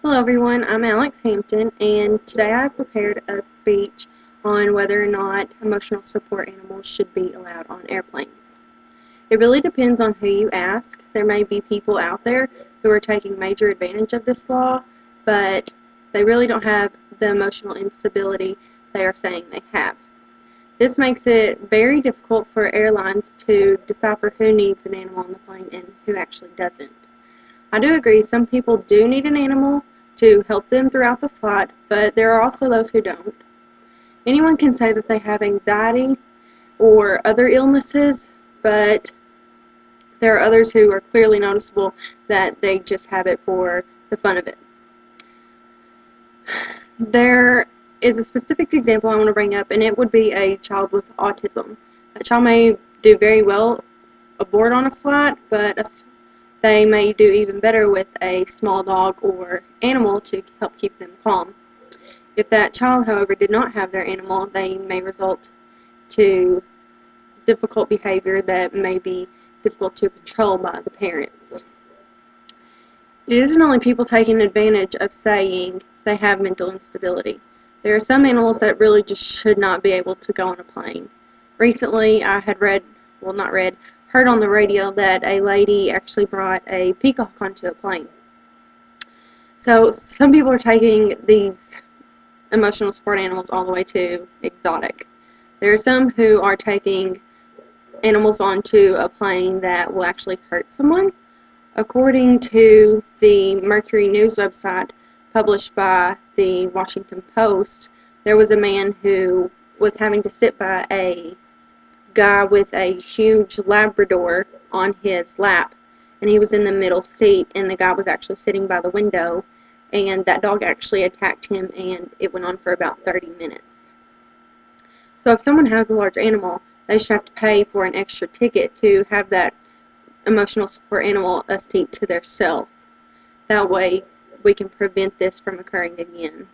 Hello everyone, I'm Alex Hampton, and today I prepared a speech on whether or not emotional support animals should be allowed on airplanes. It really depends on who you ask. There may be people out there who are taking major advantage of this law, but they really don't have the emotional instability they are saying they have. This makes it very difficult for airlines to decipher who needs an animal on the plane and who actually doesn't. I do agree some people do need an animal to help them throughout the flight, but there are also those who don't. Anyone can say that they have anxiety or other illnesses, but there are others who are clearly noticeable that they just have it for the fun of it. There is a specific example I want to bring up, and it would be a child with autism. A child may do very well aboard on a flight, but they may do even better with a small dog or animal to help keep them calm. If that child, however, did not have their animal, they may result to difficult behavior that may be difficult to control by the parents. It isn't only people taking advantage of saying they have mental instability. There are some animals that really just should not be able to go on a plane. Recently, I had heard on the radio that a lady actually brought a peacock onto a plane. So some people are taking these emotional support animals all the way to exotic. There are some who are taking animals onto a plane that will actually hurt someone. According to the Mercury News website published by the Washington Post, there was a man who was having to sit by a guy with a huge Labrador on his lap, and he was in the middle seat, and the guy was actually sitting by the window, and that dog actually attacked him, and it went on for about 30 minutes. So if someone has a large animal, they should have to pay for an extra ticket to have that emotional support animal a seat to their self. That way we can prevent this from occurring again.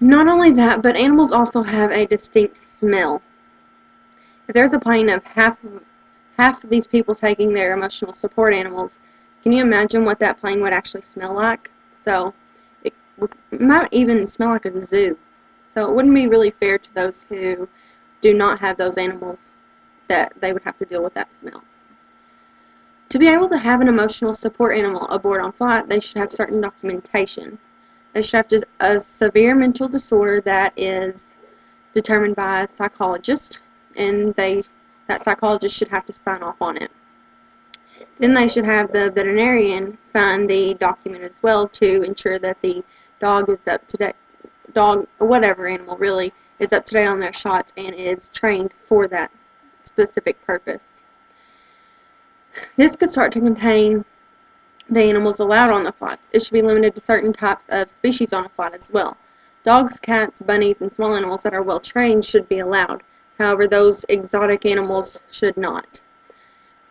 Not only that, but animals also have a distinct smell. If there's a plane of half of these people taking their emotional support animals, can you imagine what that plane would actually smell like? So it might even smell like a zoo. So it wouldn't be really fair to those who do not have those animals that they would have to deal with that smell. To be able to have an emotional support animal aboard on flight, they should have certain documentation. They should have a severe mental disorder that is determined by a psychologist, and that psychologist should have to sign off on it. Then they should have the veterinarian sign the document as well to ensure that the dog is up to date, dog or whatever animal really is up to date on their shots and is trained for that specific purpose. This could start to contain the animals allowed on the flights. It should be limited to certain types of species on a flight as well. Dogs, cats, bunnies, and small animals that are well trained should be allowed. However, those exotic animals should not.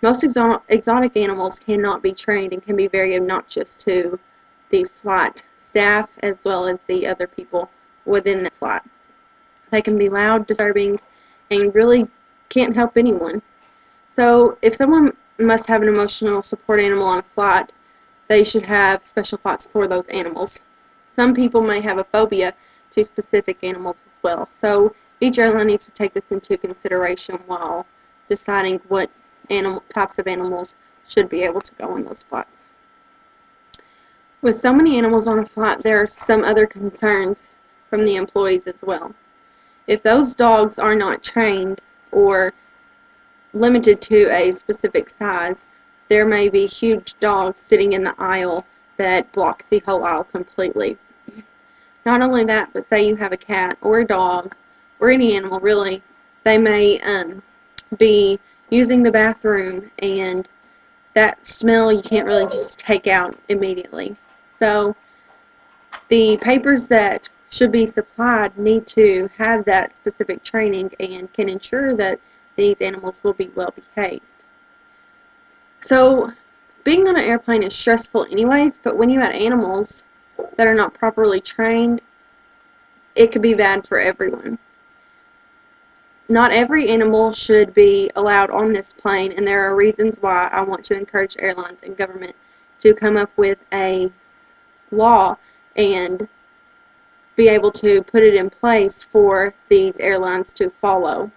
Most exotic animals cannot be trained and can be very obnoxious to the flight staff as well as the other people within the flight. They can be loud, disturbing, and really can't help anyone. So if someone must have an emotional support animal on a flight, they should have special flights for those animals. Some people may have a phobia to specific animals as well. So each airline needs to take this into consideration while deciding what types of animals should be able to go on those flights. With so many animals on a flight, there are some other concerns from the employees as well. If those dogs are not trained or limited to a specific size, there may be huge dogs sitting in the aisle that block the whole aisle completely. Not only that, but say you have a cat or a dog or any animal really, they may be using the bathroom, and that smell you can't really just take out immediately. So the papers that should be supplied need to have that specific training and can ensure that these animals will be well behaved. So being on an airplane is stressful anyways, but when you have animals that are not properly trained, it could be bad for everyone. Not every animal should be allowed on this plane, and there are reasons why I want to encourage airlines and government to come up with a law and be able to put it in place for these airlines to follow.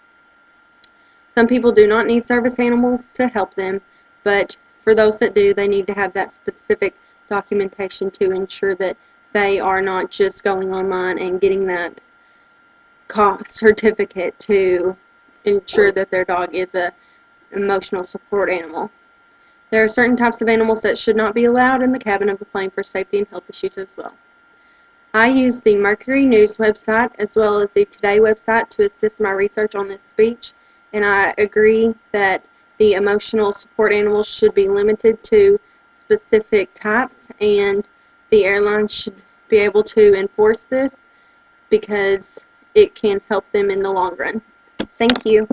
Some people do not need service animals to help them, but for those that do, they need to have that specific documentation to ensure that they are not just going online and getting that certificate to ensure that their dog is a emotional support animal. There are certain types of animals that should not be allowed in the cabin of the plane for safety and health issues as well. I use the Mercury News website as well as the Today website to assist my research on this speech, and I agree that the emotional support animals should be limited to specific types, and the airlines should be able to enforce this because it can help them in the long run. Thank you.